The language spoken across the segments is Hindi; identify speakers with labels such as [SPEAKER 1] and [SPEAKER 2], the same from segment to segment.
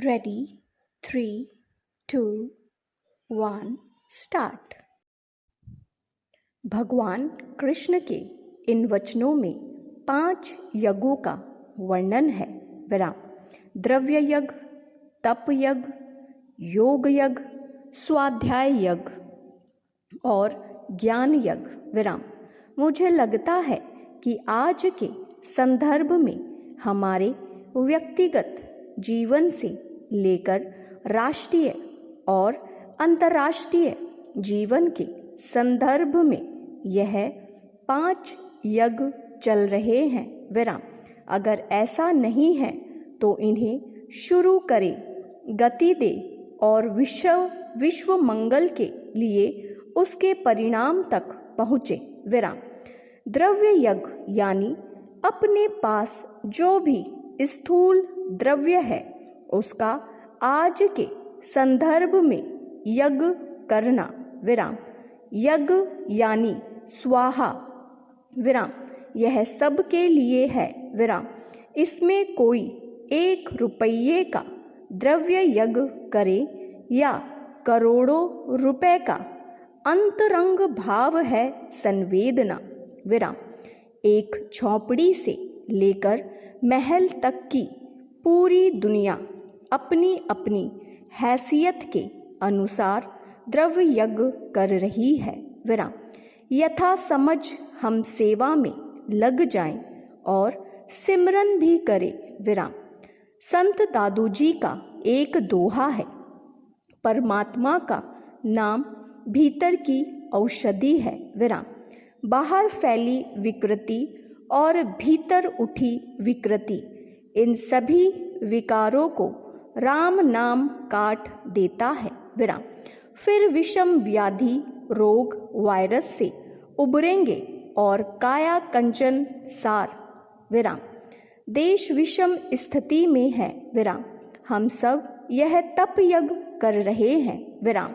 [SPEAKER 1] Ready 3, 2, 1 start. भगवान कृष्ण के इन वचनों में 5 यज्ञों का वर्णन है। विराम। द्रव्य यज्ञ, तप यज्ञ, योग यज्ञ, स्वाध्याय यज्ञ और ज्ञान यज्ञ। विराम। मुझे लगता है कि आज के संदर्भ में हमारे व्यक्तिगत जीवन से लेकर राष्ट्रीय और अंतर्राष्ट्रीय जीवन के संदर्भ में यह 5 यज्ञ चल रहे हैं। विराम। अगर ऐसा नहीं है तो इन्हें शुरू करें, गति दे और विश्व मंगल के लिए उसके परिणाम तक पहुँचे। विराम। द्रव्य यज्ञ यानी अपने पास जो भी स्थूल द्रव्य है उसका आज के संदर्भ में यज्ञ करना। विराम। यज्ञ यानी स्वाहा। विराम। यह सबके लिए है। विराम। इसमें कोई 1 रुपये का द्रव्य यज्ञ करे या करोड़ों रुपए का अंतरंग भाव है संवेदना। विराम। एक झोंपड़ी से लेकर महल तक की पूरी दुनिया अपनी अपनी हैसियत के अनुसार द्रव्य यज्ञ कर रही है। विराम। यथा समझ हम सेवा में लग जाएं और सिमरन भी करें। विराम। संत दादू जी का एक दोहा है, परमात्मा का नाम भीतर की औषधि है। विराम। बाहर फैली विकृति और भीतर उठी विकृति, इन सभी विकारों को राम नाम काट देता है। विराम। फिर विषम व्याधि, रोग, वायरस से उबरेंगे और काया कंचन सार। विराम। देश विषम स्थिति में है। विराम। हम सब यह तप यज्ञ कर रहे हैं। विराम।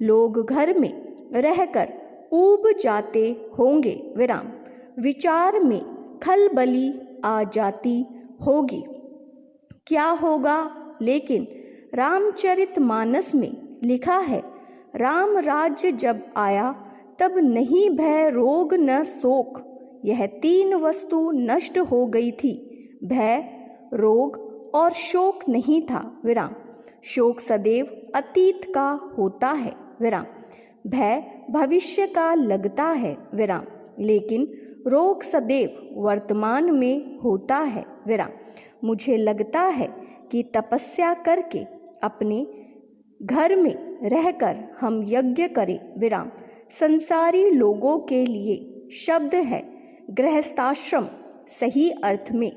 [SPEAKER 1] लोग घर में रहकर ऊब जाते होंगे। विराम। विचार में खलबली आ जाती होगी, क्या होगा? लेकिन रामचरितमानस में लिखा है, राम राज्य जब आया तब नहीं भय रोग न शोक, यह 3 वस्तु नष्ट हो गई थी। भय, रोग और शोक नहीं था। विराम। शोक सदैव अतीत का होता है। विराम। भय भविष्य का लगता है। विराम। लेकिन रोग सदैव वर्तमान में होता है। विराम। मुझे लगता है कि तपस्या करके अपने घर में रहकर हम यज्ञ करें। विराम। संसारी लोगों के लिए शब्द है गृहस्थाश्रम, सही अर्थ में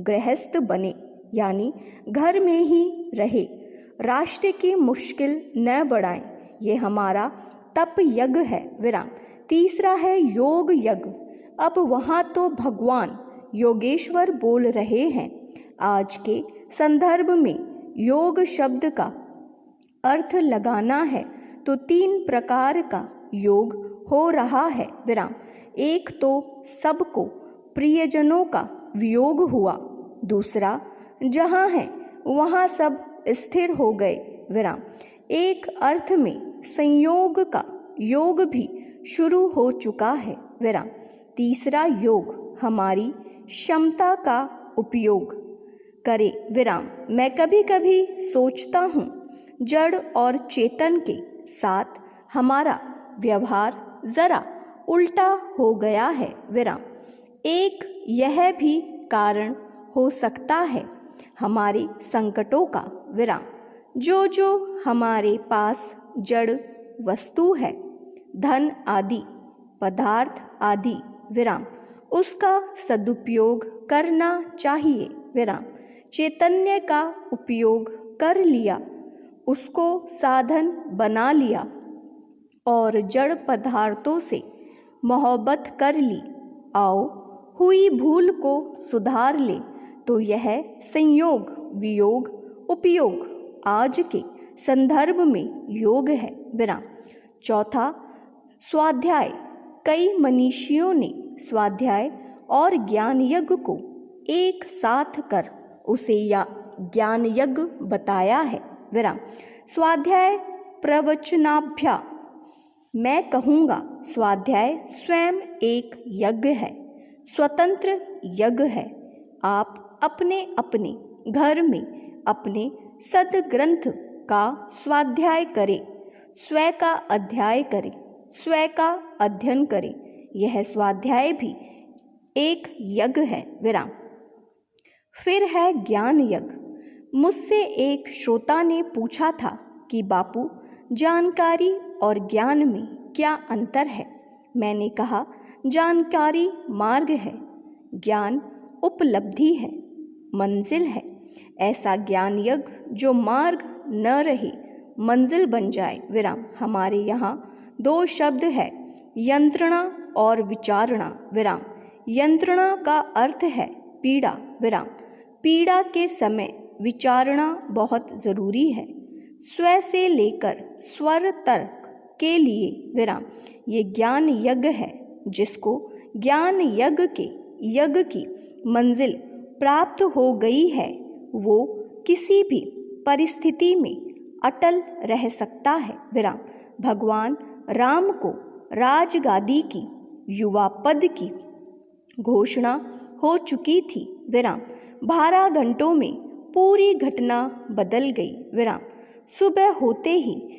[SPEAKER 1] गृहस्थ बने यानी घर में ही रहे, राष्ट्र की मुश्किल न बढ़ाएं, ये हमारा तप यज्ञ है। विराम। तीसरा है योग यज्ञ। अब वहाँ तो भगवान योगेश्वर बोल रहे हैं। आज के संदर्भ में योग शब्द का अर्थ लगाना है तो 3 प्रकार का योग हो रहा है। विराम। एक तो सबको प्रियजनों का वियोग हुआ, दूसरा जहाँ है वहाँ सब स्थिर हो गए। विराम। एक अर्थ में संयोग का योग भी शुरू हो चुका है। विराम। तीसरा योग हमारी क्षमता का उपयोग करे। विराम। मैं कभी कभी सोचता हूँ जड़ और चेतन के साथ हमारा व्यवहार जरा उल्टा हो गया है। विराम। एक यह भी कारण हो सकता है हमारे संकटों का। विराम। जो हमारे पास जड़ वस्तु है, धन आदि, पदार्थ आदि, विराम, उसका सदुपयोग करना चाहिए। विराम। चैतन्य का उपयोग कर लिया, उसको साधन बना लिया और जड़ पदार्थों से मोहब्बत कर ली, आओ हुई भूल को सुधार ले, तो यह संयोग, वियोग, उपयोग आज के संदर्भ में योग है। विराम। चौथा स्वाध्याय। कई मनीषियों ने स्वाध्याय और ज्ञान यज्ञ को एक साथ कर उसे या ज्ञान यज्ञ बताया है। विराम। स्वाध्याय प्रवचनाभ्या। मैं कहूँगा स्वाध्याय स्वयं एक यज्ञ है, स्वतंत्र यज्ञ है। आप अपने अपने घर में अपने सद्ग्रंथ का स्वाध्याय करें, स्वयं का अध्याय करें, स्वयं का अध्ययन करें। यह स्वाध्याय भी एक यज्ञ है। विराम। फिर है ज्ञान यज्ञ। मुझसे एक श्रोता ने पूछा था कि बापू, जानकारी और ज्ञान में क्या अंतर है? मैंने कहा, जानकारी मार्ग है, ज्ञान उपलब्धि है, मंजिल है। ऐसा ज्ञान यज्ञ जो मार्ग न रहे, मंजिल बन जाए। विराम। हमारे यहाँ दो शब्द है, यंत्रणा और विचारणा। विराम। यंत्रणा का अर्थ है पीड़ा। विराम। पीड़ा के समय विचारणा बहुत ज़रूरी है, स्व से लेकर स्वर तर्क के लिए। विराम। ये ज्ञान यज्ञ है। जिसको ज्ञान यज्ञ की मंजिल प्राप्त हो गई है, वो किसी भी परिस्थिति में अटल रह सकता है। विराम। भगवान राम को राजगादी की युवा पद की घोषणा हो चुकी थी। विराम। 12 घंटों में पूरी घटना बदल गई। विराम। सुबह होते ही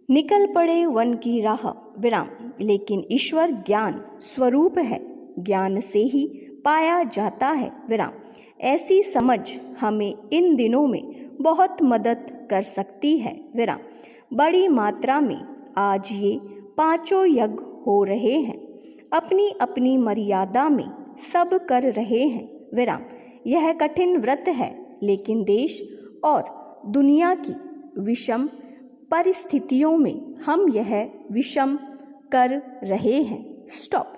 [SPEAKER 1] निकल पड़े वन की राह। विराम। लेकिन ईश्वर ज्ञान स्वरूप है, ज्ञान से ही पाया जाता है। विराम। ऐसी समझ हमें इन दिनों में बहुत मदद कर सकती है। विराम। बड़ी मात्रा में आज ये पांचों यज्ञ हो रहे हैं, अपनी अपनी मर्यादा में सब कर रहे हैं। विराम। यह कठिन व्रत है, लेकिन देश और दुनिया की विषम परिस्थितियों में हम यह विषम कर रहे हैं। स्टॉप।